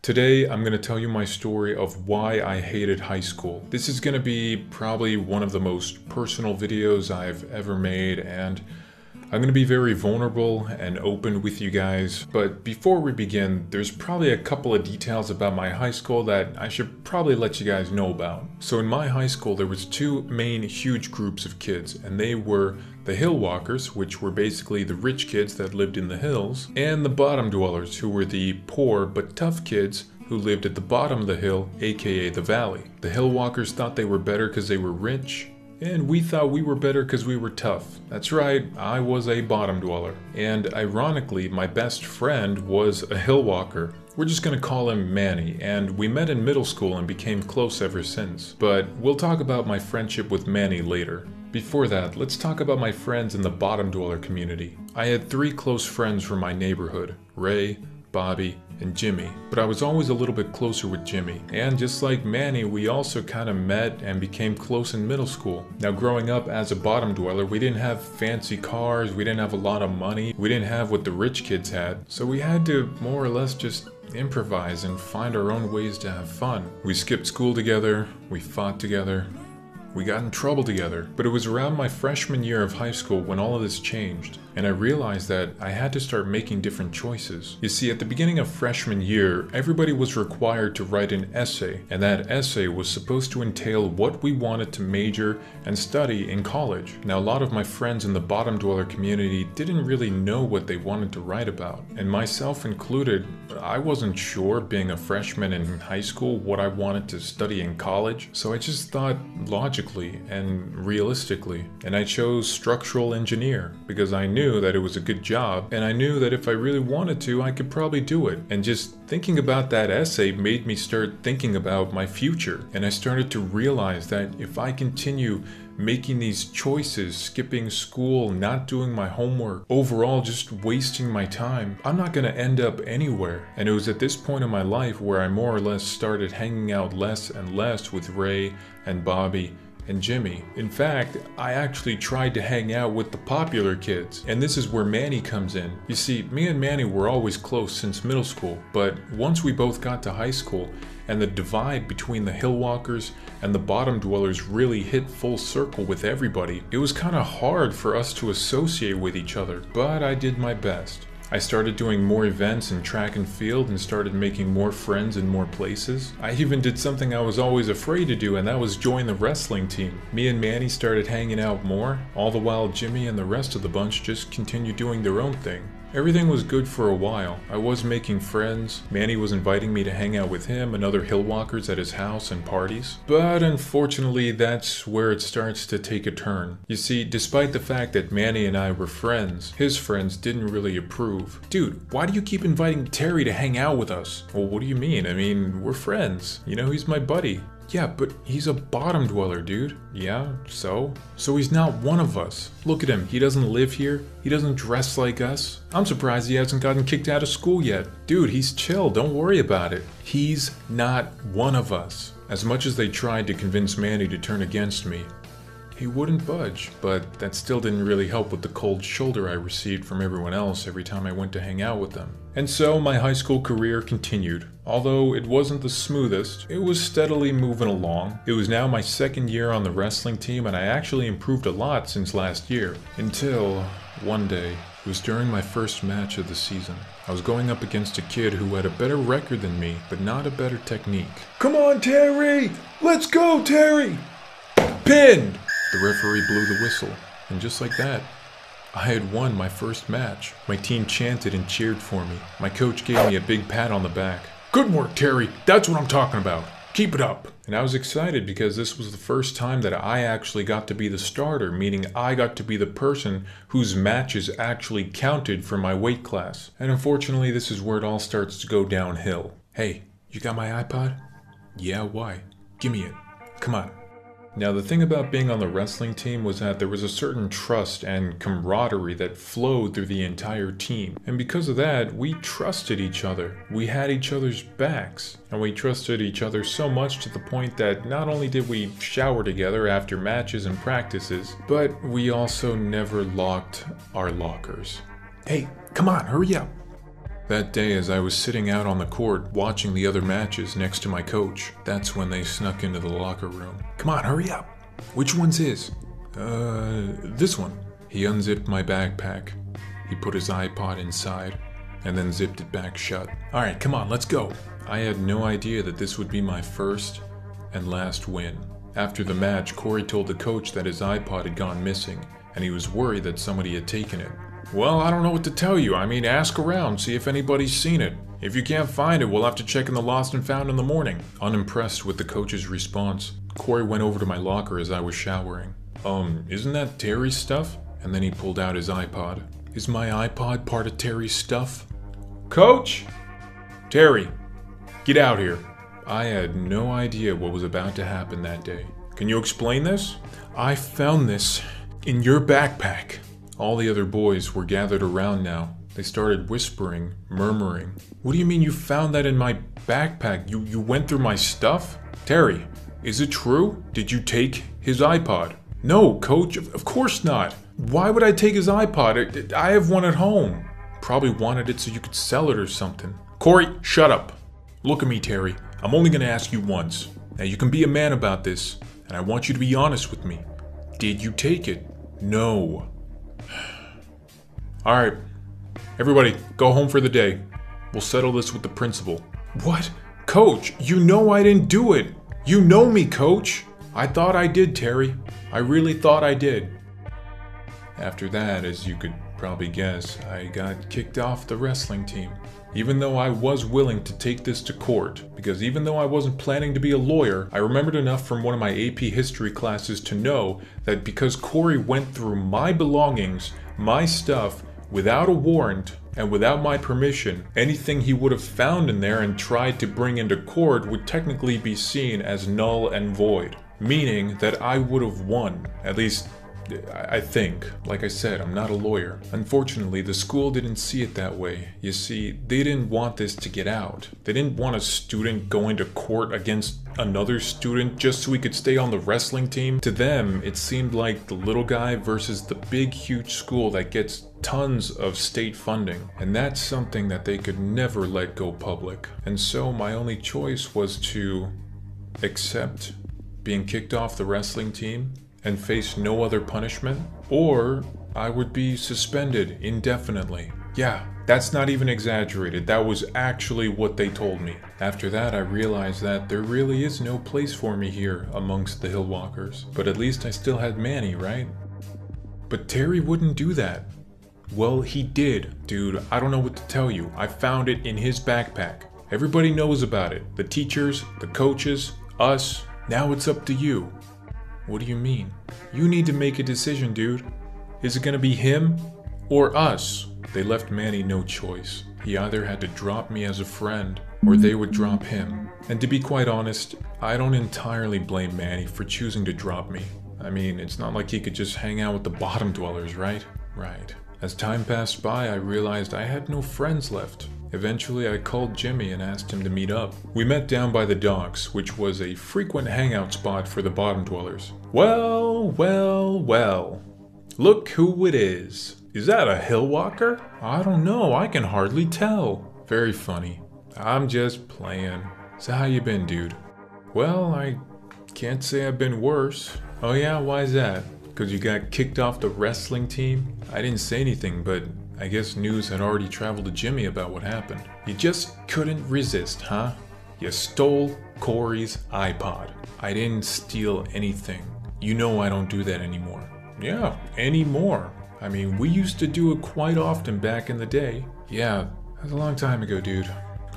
Today, I'm going to tell you my story of why I hated high school. This is going to be probably one of the most personal videos I've ever made, and I'm going to be very vulnerable and open with you guys. But before we begin, there's probably a couple of details about my high school that I should probably let you guys know about. So in my high school, there was two main huge groups of kids, and they were the hill walkers, which were basically the rich kids that lived in the hills, and the bottom dwellers, who were the poor but tough kids who lived at the bottom of the hill, aka the valley. The hill walkers thought they were better because they were rich, and we thought we were better because we were tough. That's right, I was a bottom dweller. And ironically, my best friend was a hill walker. We're just gonna call him Manny, and we met in middle school and became close ever since. But we'll talk about my friendship with Manny later. Before that, let's talk about my friends in the bottom dweller community. I had three close friends from my neighborhood, Ray, Bobby, and Jimmy, but I was always a little bit closer with Jimmy. And just like Manny, we also kind of met and became close in middle school. Now, growing up as a bottom dweller, we didn't have fancy cars, we didn't have a lot of money, we didn't have what the rich kids had, so we had to more or less just improvise and find our own ways to have fun. We skipped school together, we fought together, we got in trouble together. But it was around my freshman year of high school when all of this changed, and I realized that I had to start making different choices. You see, at the beginning of freshman year, everybody was required to write an essay, and that essay was supposed to entail what we wanted to major and study in college. Now, a lot of my friends in the bottom dweller community didn't really know what they wanted to write about, and myself included. I wasn't sure, being a freshman in high school, what I wanted to study in college, so I just thought logically and realistically, and I chose structural engineer because I knew that it was a good job, and I knew that if I really wanted to, I could probably do it. And just thinking about that essay made me start thinking about my future, and I started to realize that if I continue making these choices, skipping school, not doing my homework, overall just wasting my time, I'm not going to end up anywhere. And it was at this point in my life where I more or less started hanging out less and less with Ray and Bobby and Jimmy. In fact, I actually tried to hang out with the popular kids, and this is where Manny comes in. You see, me and Manny were always close since middle school, but once we both got to high school, and the divide between the hill walkers and the bottom dwellers really hit full circle with everybody, it was kind of hard for us to associate with each other, but I did my best. I started doing more events in track and field and started making more friends in more places. I even did something I was always afraid to do, and that was join the wrestling team. Me and Manny started hanging out more, all the while Jimmy and the rest of the bunch just continued doing their own thing. Everything was good for a while. I was making friends. Manny was inviting me to hang out with him and other hill walkers at his house and parties. But unfortunately, that's where it starts to take a turn. You see, despite the fact that Manny and I were friends, his friends didn't really approve. Dude, why do you keep inviting Terry to hang out with us? Well, what do you mean? I mean, we're friends. You know, he's my buddy. Yeah, but he's a bottom dweller, dude. Yeah, so? So he's not one of us. Look at him, he doesn't live here, he doesn't dress like us. I'm surprised he hasn't gotten kicked out of school yet. Dude, he's chill, don't worry about it. He's not one of us. As much as they tried to convince Manny to turn against me, he wouldn't budge, but that still didn't really help with the cold shoulder I received from everyone else every time I went to hang out with them. And so my high school career continued. Although it wasn't the smoothest, it was steadily moving along. It was now my second year on the wrestling team, and I actually improved a lot since last year. Until one day, it was during my first match of the season. I was going up against a kid who had a better record than me, but not a better technique. Come on, Terry! Let's go, Terry! Pinned! The referee blew the whistle, and just like that, I had won my first match. My team chanted and cheered for me. My coach gave me a big pat on the back. Good work, Terry. That's what I'm talking about. Keep it up. And I was excited because this was the first time that I actually got to be the starter, meaning I got to be the person whose matches actually counted for my weight class. And unfortunately, this is where it all starts to go downhill. Hey, you got my iPod? Yeah, why? Give me it. Come on. Now, the thing about being on the wrestling team was that there was a certain trust and camaraderie that flowed through the entire team. And because of that, we trusted each other. We had each other's backs. And we trusted each other so much to the point that not only did we shower together after matches and practices, but we also never locked our lockers. Hey, come on, hurry up. That day, as I was sitting out on the court watching the other matches next to my coach, that's when they snuck into the locker room. Come on, hurry up. Which one's his? This one. He unzipped my backpack. He put his iPod inside and then zipped it back shut. All right, come on, let's go. I had no idea that this would be my first and last win. After the match, Corey told the coach that his iPod had gone missing and he was worried that somebody had taken it. Well, I don't know what to tell you. I mean, ask around, see if anybody's seen it. If you can't find it, we'll have to check in the lost and found in the morning. Unimpressed with the coach's response, Corey went over to my locker as I was showering. Isn't that Terry's stuff? And then he pulled out his iPod. Is my iPod part of Terry's stuff? Coach! Terry, get out here. I had no idea what was about to happen that day. Can you explain this? I found this in your backpack. All the other boys were gathered around now. They started whispering, murmuring. What do you mean you found that in my backpack? You went through my stuff? Terry, is it true? Did you take his iPod? No, coach, of course not. Why would I take his iPod? I have one at home. Probably wanted it so you could sell it or something. Corey, shut up. Look at me, Terry. I'm only gonna ask you once. Now you can be a man about this, and I want you to be honest with me. Did you take it? No. Alright, everybody, go home for the day. We'll settle this with the principal. What? Coach, you know I didn't do it. You know me, Coach. I thought I did, Terry. I really thought I did. After that, as you could probably guess, I got kicked off the wrestling team. Even though I was willing to take this to court, because even though I wasn't planning to be a lawyer, I remembered enough from one of my AP history classes to know that because Corey went through my belongings, my stuff, without a warrant and without my permission, anything he would have found in there and tried to bring into court would technically be seen as null and void. Meaning that I would have won, at least I think. Like I said, I'm not a lawyer. Unfortunately, the school didn't see it that way. You see, they didn't want this to get out. They didn't want a student going to court against another student just so he could stay on the wrestling team. To them, it seemed like the little guy versus the big, huge school that gets tons of state funding. And that's something that they could never let go public. And so my only choice was to accept being kicked off the wrestling team and face no other punishment, or I would be suspended indefinitely. Yeah, that's not even exaggerated. That was actually what they told me. After that, I realized that there really is no place for me here amongst the Hillwalkers. But at least I still had Manny, right? But Terry wouldn't do that. Well, he did, dude. I don't know what to tell you. I found it in his backpack. Everybody knows about it. The teachers, the coaches, us. Now it's up to you. What do you mean? You need to make a decision, dude. Is it gonna be him or us? They left Manny no choice. He either had to drop me as a friend or they would drop him. And to be quite honest, I don't entirely blame Manny for choosing to drop me. I mean, it's not like he could just hang out with the bottom dwellers, right? Right. As time passed by, I realized I had no friends left. Eventually, I called Jimmy and asked him to meet up. We met down by the docks, which was a frequent hangout spot for the bottom dwellers. Well, well, well. Look who it is. Is that a Hillwalker? I don't know, I can hardly tell. Very funny. I'm just playing. So how you been, dude? Well, I can't say I've been worse. Oh yeah, why's that? Because you got kicked off the wrestling team? I didn't say anything, but I guess news had already traveled to Jimmy about what happened. You just couldn't resist, huh? You stole Corey's iPod. I didn't steal anything. You know I don't do that anymore. Yeah, anymore. I mean, we used to do it quite often back in the day. Yeah, that's a long time ago, dude.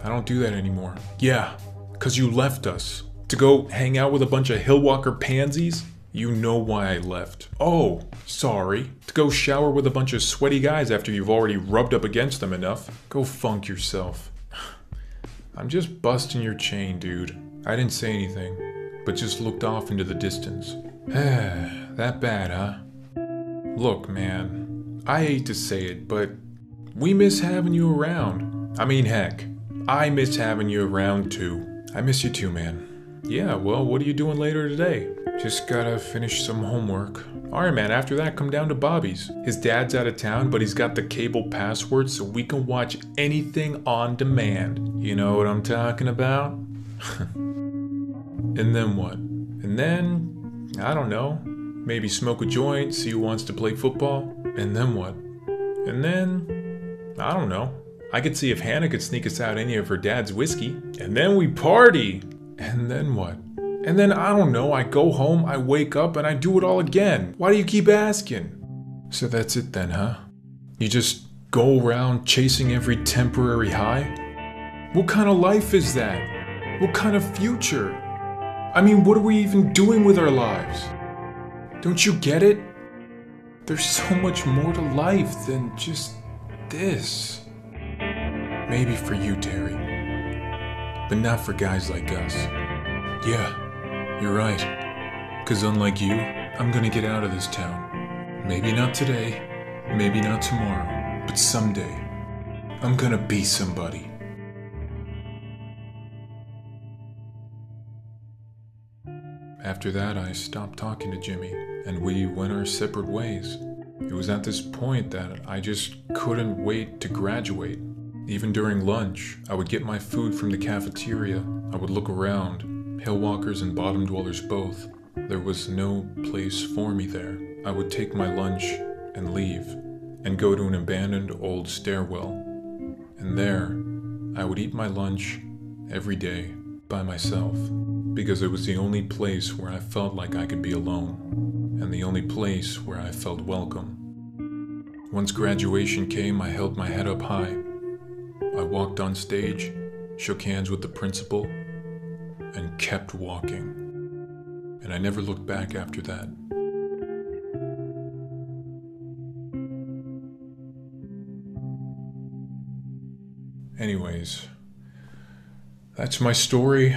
I don't do that anymore. Yeah, 'cause you left us. To go hang out with a bunch of Hillwalker pansies? You know why I left. Oh, sorry. To go shower with a bunch of sweaty guys after you've already rubbed up against them enough. Go funk yourself. I'm just busting your chain, dude. I didn't say anything, but just looked off into the distance. That bad, huh? Look, man, I hate to say it, but we miss having you around. I mean, heck, I miss having you around too. I miss you too, man. Yeah, well, what are you doing later today? Just gotta finish some homework. Alright man, after that come down to Bobby's. His dad's out of town, but he's got the cable password so we can watch anything on demand. You know what I'm talking about? And then what? And then, I don't know, maybe smoke a joint, see who wants to play football. And then what? And then, I don't know. I could see if Hannah could sneak us out any of her dad's whiskey. And then we party. And then what? And then, I don't know, I go home, I wake up, and I do it all again. Why do you keep asking? So that's it then, huh? You just go around chasing every temporary high? What kind of life is that? What kind of future? I mean, what are we even doing with our lives? Don't you get it? There's so much more to life than just this. Maybe for you, Terry. But not for guys like us. Yeah, you're right. 'Cause unlike you, I'm gonna get out of this town. Maybe not today, maybe not tomorrow, but someday, I'm gonna be somebody. After that, I stopped talking to Jimmy, and we went our separate ways. It was at this point that I just couldn't wait to graduate. Even during lunch, I would get my food from the cafeteria. I would look around, Hillwalkers and Bottom Dwellers both. There was no place for me there. I would take my lunch and leave, and go to an abandoned old stairwell. And there, I would eat my lunch every day by myself, because it was the only place where I felt like I could be alone, and the only place where I felt welcome. Once graduation came, I held my head up high. I walked on stage, shook hands with the principal, and kept walking. And I never looked back after that. Anyways, that's my story,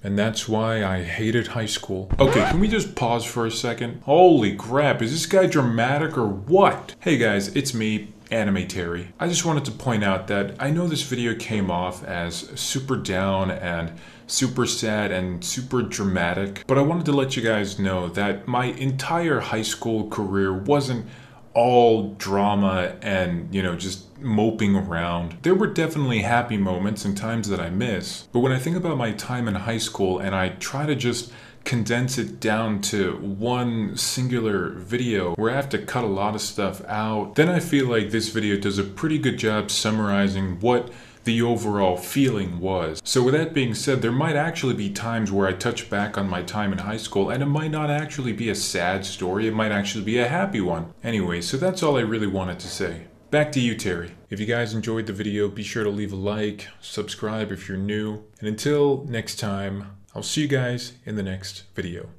and that's why I hated high school. Okay, can we just pause for a second? Holy crap, is this guy dramatic or what? Hey guys, it's me, Anime Terry. I just wanted to point out that I know this video came off as super down and super sad and super dramatic, but I wanted to let you guys know that my entire high school career wasn't all drama and, you know, just moping around. There were definitely happy moments and times that I miss, but when I think about my time in high school and I try to just condense it down to one singular video where I have to cut a lot of stuff out, then I feel like this video does a pretty good job summarizing what the overall feeling was. So with that being said, there might actually be times where I touch back on my time in high school and it might not actually be a sad story, it might actually be a happy one. Anyway, so that's all I really wanted to say. Back to you, Terry. If you guys enjoyed the video, be sure to leave a like, subscribe if you're new, and until next time, I'll see you guys in the next video.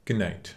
Good night.